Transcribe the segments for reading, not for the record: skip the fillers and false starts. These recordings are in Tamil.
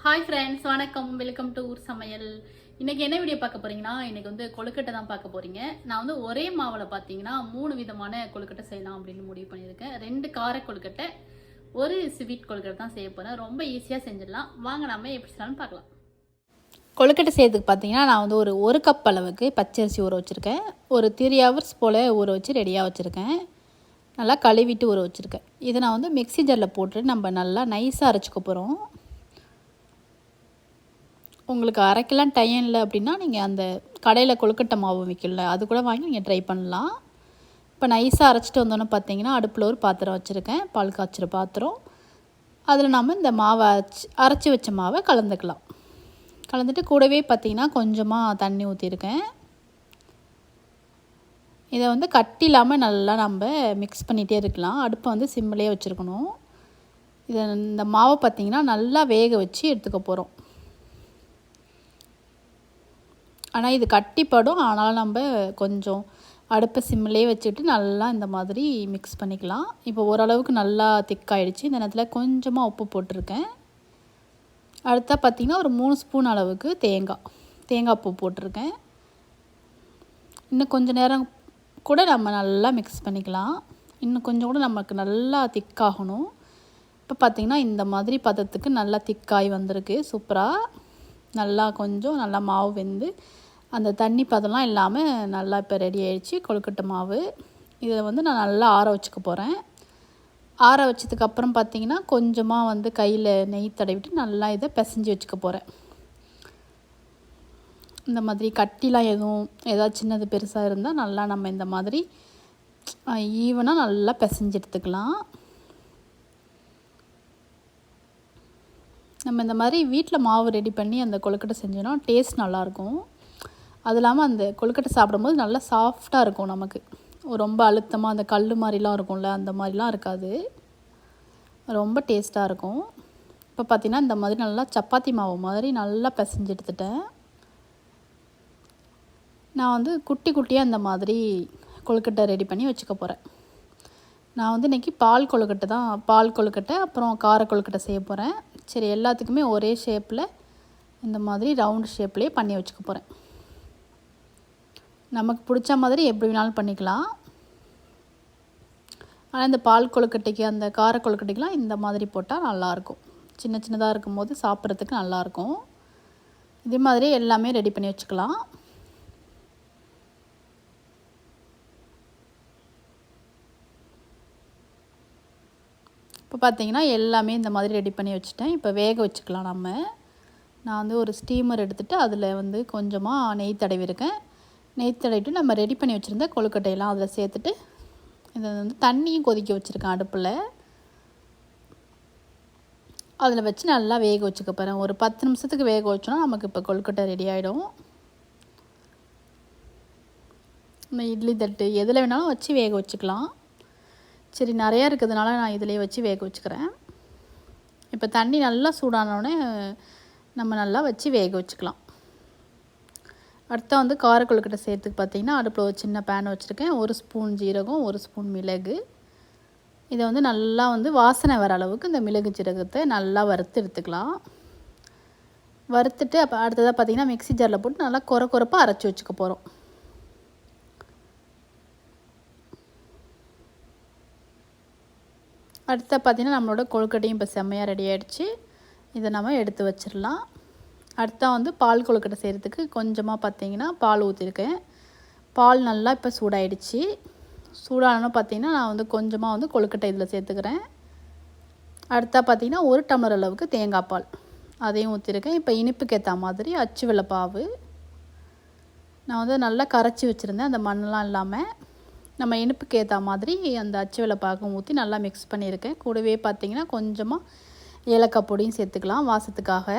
ஹாய் ஃப்ரெண்ட்ஸ், வணக்கம். வெல்கம் டு ஊர் சமையல். இன்னைக்கு என்ன வீடியோ பார்க்க போறீங்கன்னா, இன்னைக்கு வந்து கொழுக்கட்டை தான் பார்க்க போறீங்க. நான் வந்து ஒரே மாவில் பார்த்தீங்கன்னா 3 விதமான கொழுக்கட்டை செய்யலாம் அப்படின்னு முடிவு பண்ணியிருக்கேன். 2 கார கொழுக்கட்டை, 1 ஸ்வீட் கொழுக்கட்டை தான் செய்ய போறேன். ரொம்ப ஈஸியாக செஞ்சிடலாம். வாங்க நம்ம எப்படி செய்யலாம்னு பார்க்கலாம். கொழுக்கட்டை செய்யறதுக்கு பார்த்தீங்கன்னா நான் வந்து ஒரு கப் அளவுக்கு பச்சரிசி ஊற வச்சுருக்கேன். ஒரு 3 ஹவர்ஸ் போல் ஊற வச்சு ரெடியாக வச்சுருக்கேன். நல்லா கழுவிட்டு ஊற வச்சுருக்கேன். இதை நான் வந்து மிக்ஸி ஜாரில் போட்டு நம்ம நல்லா நைஸாக அரைச்சிக்க போகிறோம். உங்களுக்கு அரைக்கலாம் டைம் இல்லை அப்படின்னா நீங்கள் அந்த கடையில் கொழுக்கட்டை மாவு விற்கல அது கூட வாங்கி நீங்கள் ட்ரை பண்ணலாம். இப்போ நைஸாக அரைச்சிட்டு வந்தோன்னே பார்த்தீங்கன்னா அடுப்பில் ஒரு பாத்திரம் வச்சுருக்கேன், பால் காய்ச்சிற பாத்திரம். அதில் நம்ம இந்த மாவை அரைச்சி வச்ச மாவை கலந்துக்கலாம். கலந்துட்டு கூடவே பார்த்திங்கன்னா கொஞ்சமாக தண்ணி ஊற்றிருக்கேன். இதை வந்து கட்டி இல்லாமல் நல்லா நம்ம மிக்ஸ் பண்ணிகிட்டே இருக்கலாம். அடுப்பை வந்து சிம்மிலே வச்சுருக்கணும். இந்த மாவை பார்த்திங்கன்னா நல்லா வேக வச்சு எடுத்துக்க போகிறோம். ஆனால் இது கட்டிப்படும். ஆனாலும் நம்ம கொஞ்சம் அடுப்பை சிம்மிலே வச்சுட்டு நல்லா இந்த மாதிரி மிக்ஸ் பண்ணிக்கலாம். இப்போ ஓரளவுக்கு நல்லா திக்காயிடுச்சு. இந்த நேரத்தில் கொஞ்சமாக உப்பு போட்டிருக்கேன். அடுத்தா பார்த்திங்கன்னா ஒரு 3 ஸ்பூன் அளவுக்கு தேங்காய் பூ போட்டிருக்கேன். இன்னும் கொஞ்சம் நேரம் கூட நம்ம நல்லா மிக்ஸ் பண்ணிக்கலாம். இன்னும் கொஞ்சம் கூட நமக்கு நல்லா திக்காகணும். இப்போ பார்த்திங்கன்னா இந்த மாதிரி பதத்துக்கு நல்லா திக்காய் வந்திருக்கு. சூப்பராக நல்லா மாவு வெந்து அந்த தண்ணி பதம்லாம் இல்லாமல் நல்லா இப்போ ரெடி ஆகிடுச்சு கொழுக்கட்டை மாவு. இதை வந்து நான் நல்லா ஆற வச்சுக்க போகிறேன். ஆற வச்சதுக்கப்புறம் பார்த்திங்கன்னா கொஞ்சமாக வந்து கையில் நெய் தடவிட்டு நல்லா இதை பிசைஞ்சு வச்சுக்க போகிறேன். இந்த மாதிரி கட்டிலாம் ஏதாவது சின்னது பெருசாக இருந்தால் நல்லா நம்ம இந்த மாதிரி ஈவனாக நல்லா பிசைஞ்சு எடுத்துக்கலாம். நம்ம இந்த மாதிரி வீட்டில் மாவு ரெடி பண்ணி அந்த கொழுக்கட்டை செஞ்சோன்னா டேஸ்ட் நல்லாயிருக்கும். அது இல்லாமல் அந்த கொழுக்கட்டை சாப்பிடும்போது நல்லா சாஃப்டாக இருக்கும். நமக்கு ரொம்ப அழுத்தமாக அந்த கல் மாதிரிலாம் இருக்கும்ல, அந்த மாதிரிலாம் இருக்காது. ரொம்ப டேஸ்ட்டாக இருக்கும். இப்போ பார்த்திங்கன்னா இந்த மாதிரி நல்லா சப்பாத்தி மாவு மாதிரி நல்லா பிசைஞ்சு எடுத்துட்டேன். நான் வந்து குட்டி குட்டியாக இந்த மாதிரி கொழுக்கட்டை ரெடி பண்ணி வச்சுக்க போகிறேன். நான் வந்து இன்றைக்கி பால் கொழுக்கட்டை அப்புறம் கார கொழுக்கட்டை செய்ய போகிறேன். சரி, எல்லாத்துக்குமே ஒரே ஷேப்பில் இந்த மாதிரி ரவுண்ட் ஷேப்லேயே பண்ணி வச்சுக்க போகிறேன். நமக்கு பிடிச்ச மாதிரி எப்படி வேணாலும் பண்ணிக்கலாம். ஆனால் இந்த பால் கொழுக்கட்டைக்கு அந்த கார கொழுக்கட்டைக்கெலாம் இந்த மாதிரி போட்டால் நல்லாயிருக்கும். சின்ன சின்னதாக இருக்கும்போது சாப்பிட்றதுக்கு நல்லாயிருக்கும். இதே மாதிரி எல்லாமே ரெடி பண்ணி வச்சுக்கலாம். இப்போ பார்த்திங்கன்னா எல்லாமே இந்த மாதிரி ரெடி பண்ணி வச்சுட்டேன். இப்போ வேக வச்சுக்கலாம். நான் வந்து ஒரு ஸ்டீமர் எடுத்துகிட்டு அதில் வந்து கொஞ்சமாக நெய் தடவிருக்கேன். நெய் தடவிட்டு நம்ம ரெடி பண்ணி வச்சுருந்த கொழுக்கட்டையெல்லாம் அதில் சேர்த்துட்டு இதை வந்து தண்ணியும் கொதிக்க வச்சுருக்கேன் அடுப்பில். அதில் வச்சு நல்லா வேக வச்சுக்க போகிறேன். ஒரு 10 நிமிஷத்துக்கு வேக வச்சோன்னா நமக்கு இப்போ கொழுக்கட்டை ரெடி ஆகிடும். நம்ம இட்லி தட்டு எதில் வேணாலும் வச்சு வேக வச்சுக்கலாம். சரி, நிறையா இருக்கிறதுனால நான் இதிலே வச்சு வேக வச்சுக்கிறேன். இப்போ தண்ணி நல்லா சூடானோடனே நம்ம நல்லா வச்சு வேக வச்சுக்கலாம். அடுத்தா வந்து கார கொழுக்கட்டை செய்கிறதுக்கு பார்த்திங்கன்னா அடுப்பில் ஒரு சின்ன பேன் வச்சுருக்கேன். 1 ஸ்பூன் ஜீரகம், 1 ஸ்பூன் மிளகு. இதை வந்து நல்லா வந்து வாசனை வர அளவுக்கு இந்த மிளகு ஜீரகத்தை நல்லா வறுத்து எடுத்துக்கலாம். வறுத்துட்டு அப்போ அடுத்ததாக பார்த்திங்கன்னா மிக்ஸி ஜாரில் போட்டு நல்லா கொரப்பாக அரைச்சி வச்சுக்க போகிறோம். அடுத்த பார்த்திங்கன்னா நம்மளோட கொழுக்கட்டையும் இப்போ செம்மையாக ரெடி ஆகிடுச்சு. இதை நம்ம எடுத்து வச்சிடலாம். அடுத்தா வந்து பால் கொழுக்கட்டை செய்கிறதுக்கு கொஞ்சமாக பார்த்திங்கன்னா பால் ஊற்றிருக்கேன். பால் நல்லா இப்போ சூடாயிடுச்சு. சூடானோன்னு பார்த்திங்கன்னா நான் வந்து கொஞ்சமாக வந்து கொழுக்கட்டை இதில் சேர்த்துக்கிறேன். அடுத்தா பார்த்திங்கன்னா 1 டம்ளர் அளவுக்கு தேங்காய் பால் அதையும் ஊற்றிருக்கேன். இப்போ இனிப்புக்கு ஏற்ற மாதிரி அச்சு வெல்லப்பாவு நான் வந்து நல்லா கரைச்சி வச்சுருந்தேன். அந்த மண்ணெலாம் இல்லாமல் நம்ம இனிப்புக்கு ஏற்ற மாதிரி அந்த அச்சு வெல்லப்பாகும் ஊற்றி நல்லா மிக்ஸ் பண்ணியிருக்கேன். கூடவே பார்த்திங்கன்னா கொஞ்சமாக ஏலக்காய் பொடியும் சேர்த்துக்கலாம் வாசத்துக்காக.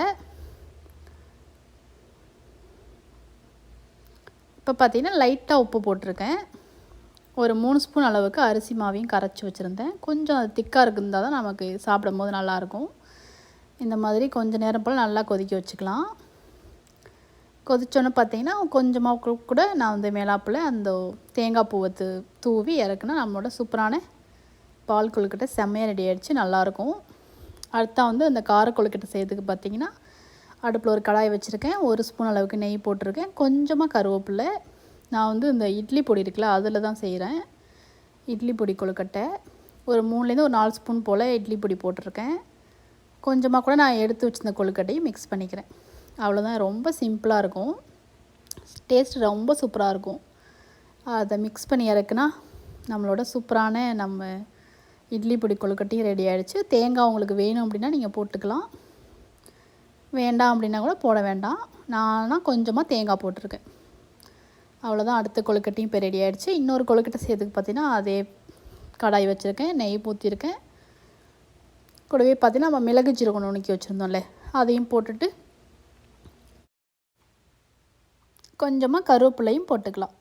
இப்போ பார்த்திங்கன்னா லைட்டாக உப்பு போட்டிருக்கேன். ஒரு 3 ஸ்பூன் அளவுக்கு அரிசி மாவையும் கரைச்சி வச்சுருந்தேன். கொஞ்சம் அது திக்காக இருந்தால் தான் நமக்கு சாப்பிடும்போது நல்லாயிருக்கும். இந்த மாதிரி கொஞ்சம் நேரம் போல் நல்லா கொதிக்க வச்சுக்கலாம். கொதிச்சோன்னு பார்த்திங்கன்னா கொஞ்சமாக கூட நான் வந்து மேலாப்பில் அந்த தேங்காய் பூவை தூவி இறக்குனா நம்மளோட சூப்பரான பால் கொழுக்கட்டை செம்மையாக ரெடி ஆகிடுச்சு, நல்லாயிருக்கும். அடுத்தா வந்து அந்த கார கொழுக்கட்டை செய்கிறதுக்கு பார்த்திங்கன்னா அடுப்பில் ஒரு கடாய் வச்சுருக்கேன். 1 ஸ்பூன் அளவுக்கு நெய் போட்டிருக்கேன். கொஞ்சமாக கருவேப்பிலை. நான் வந்து இந்த இட்லி பொடி இருக்குல்ல அதில் தான் செய்கிறேன். இட்லி பொடி கொழுக்கட்டை. ஒரு 3லேருந்து ஒரு 4 ஸ்பூன் போல் இட்லி பொடி போட்டிருக்கேன். கொஞ்சமாக கூட நான் எடுத்து வச்சுருந்த கொழுக்கட்டையும் மிக்ஸ் பண்ணிக்கிறேன். அவ்வளோதான். ரொம்ப சிம்பிளாக இருக்கும். டேஸ்ட் ரொம்ப சூப்பராக இருக்கும். அதை மிக்ஸ் பண்ணி இறக்குனா நம்மளோட சூப்பரான நம்ம இட்லி பொடி கொழுக்கட்டையும் ரெடி ஆகிடுச்சு. தேங்காய் உங்களுக்கு வேணும் அப்படின்னா நீங்கள் போட்டுக்கலாம். வேண்டாம் அப்படின்னா கூட போட வேண்டாம். நான் கொஞ்சமாக தேங்காய் போட்டிருக்கேன். அவ்வளோதான். அடுத்த கொழுக்கட்டையும் இப்போ ரெடி ஆகிடுச்சு. இன்னொரு கொழுக்கட்டை செய்யறதுக்கு பார்த்தீங்கன்னா அதே கடாய் வச்சுருக்கேன். நெய் ஊற்றிருக்கேன். கூடவே பார்த்தீங்கன்னா நம்ம மிளகு ஜீரகம் நுணுக்கி வச்சுருந்தோம்ல அதையும் போட்டுட்டு கொஞ்சமாக கருவேப்பிலையும் போட்டுக்கலாம்.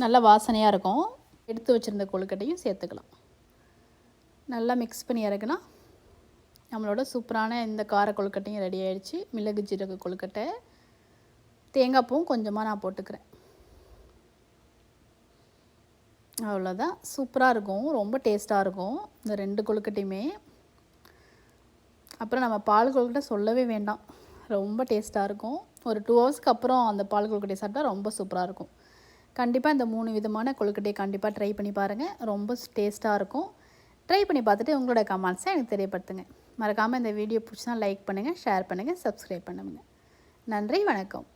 நல்லா வாசனையாக இருக்கும். எடுத்து வச்சுருந்த கொழுக்கட்டையும் சேர்த்துக்கலாம். நல்லா மிக்ஸ் பண்ணி இறக்குனா நம்மளோட சூப்பரான இந்த கார கொழுக்கட்டையும் ரெடி ஆகிடுச்சு. மிளகு ஜீரக கொழுக்கட்டை. தேங்காய் பூவும் கொஞ்சமாக நான் போட்டுக்கிறேன். அவ்வளோதான். சூப்பராக இருக்கும். ரொம்ப டேஸ்ட்டாக இருக்கும் இந்த 2 கொழுக்கட்டையுமே. அப்புறம் நம்ம பால் கொழுக்கட்டை சொல்லவே வேண்டாம். ரொம்ப டேஸ்ட்டாக இருக்கும். ஒரு 2 ஹவர்ஸ்க்கு அப்புறம் அந்த பால் கொழுக்கட்டையை சாப்பிட்டா ரொம்ப சூப்பராக இருக்கும். கண்டிப்பாக இந்த 3 விதமான கொழுக்கட்டையை கண்டிப்பாக ட்ரை பண்ணி பாருங்கள். ரொம்ப டேஸ்ட்டாக இருக்கும். ட்ரை பண்ணி பார்த்துட்டு உங்களோட கமெண்ட்ஸை எனக்கு தெரியப்படுத்துங்க. மறக்காமல் இந்த வீடியோ பிடிச்சினா லைக் பண்ணுங்கள், ஷேர் பண்ணுங்கள், சப்ஸ்கிரைப் பண்ணுங்கள். நன்றி, வணக்கம்.